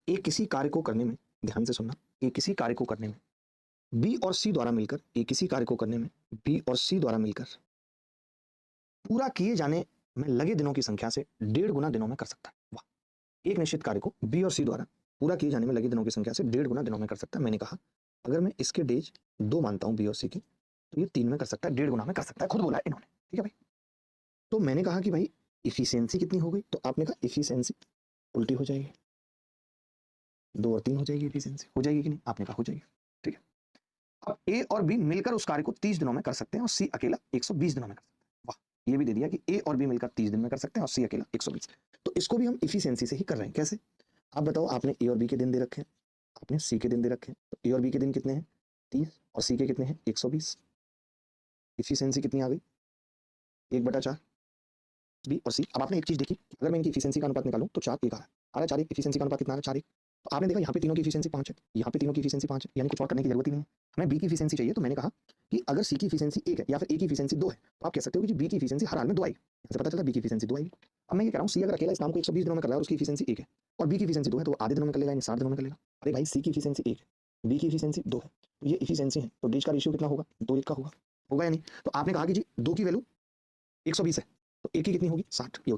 एक किसी कार्य को करने में, ध्यान से सुनना, एक किसी कार्य को करने में बी और सी द्वारा मिलकर, एक किसी कार्य को करने में बी और सी द्वारा मिलकर पूरा किए जाने में लगे दिनों की संख्या से 1.5 गुना दिनों में कर सकता है। वाह! एक निश्चित कार्य को बी और सी द्वारा पूरा किए जाने में लगे दिनों की संख्या से 1.5 गुना दिनों में कर सकता है। मैंने कहा अगर मैं इसके डेज 2 मानता हूं बी और सी की, तो ये 3 में कर सकता है, 1.5 गुना में कर सकता है, खुद बोला है इन्होंने। ठीक है भाई। तो मैंने कहा कि भाई इफिशियंसी कितनी हो गई, तो आपने कहा इफिशियंसी उल्टी हो जाएगी, 2 और 3 हो जाएगी इफिशियंसी, हो जाएगी कि नहीं? आपने कहा हो जाएगी। ठीक है। अब ए और बी मिलकर उस कार्य को 30 दिनों में कर सकते हैं और सी अकेला 120 दिनों में कर सकता है। वाह! ये भी दे दिया कि ए और बी मिलकर 30 दिन में कर सकते हैं और सी अकेला 120। तो इसको भी हम इफिशियंसी से ही कर रहे हैं। कैसे? आप बताओ, आपने ए और बी के दिन दे रखे हैं, आपने सी के दिन दे रखे हैं। तो ए और बी के दिन कितने हैं? 30 और सी के कितने हैं? 120। इफिशियंसी कितनी आ गई? 1/4 बी और सी। अब आपने एक चीज देखी, अगर मैं इनकी इफिशियंसी का अनुपात निकालूं तो 4 1 आ रहा है। 4 1 इफिशियंसी का अनुपात कितना आ रहा है? 4 1। तो आपने देखा यहाँ पे तीनों की इफिशियंसी 5 है, यहाँ पे तीनों की इफिशियंसी 5 है, यानी कुछ और करने की जरूरत ही नहीं है। हमें बी की इफिशियंसी चाहिए, तो मैंने कहा कि अगर सी की इफिशियंसी 1 है या फिर ए की इफिशियंसी 2 है, तो आप कह सकते हो कि बी की इफिशियंसी हर हाल में 2 आएगी। यहाँ से पता चला बी की इफिशियंसी 2 आएगी। अब मैं ये कह रहा हूँ सी अगर अकेला इस काम को 120 दिनों में कर रहा है और उसकी इफिशियंसी 1 है और बी की इफिशियंसी 2 है, तो वो आधे दिनों में कर लेगा, यानी 60 दिनों में कर लेगा। अरे भाई, सी की इफिशियंसी 1 है, बी की इफिशियंसी 2 है, तो ये इफिशियंसी है, तो डेज का रेशियो कितना होगा? 2:1 का होगा। होगा या नहीं? तो आपने कहा कि जी 2 की वैल्यू 120 है, तो ए की कितनी होगी? 60। ये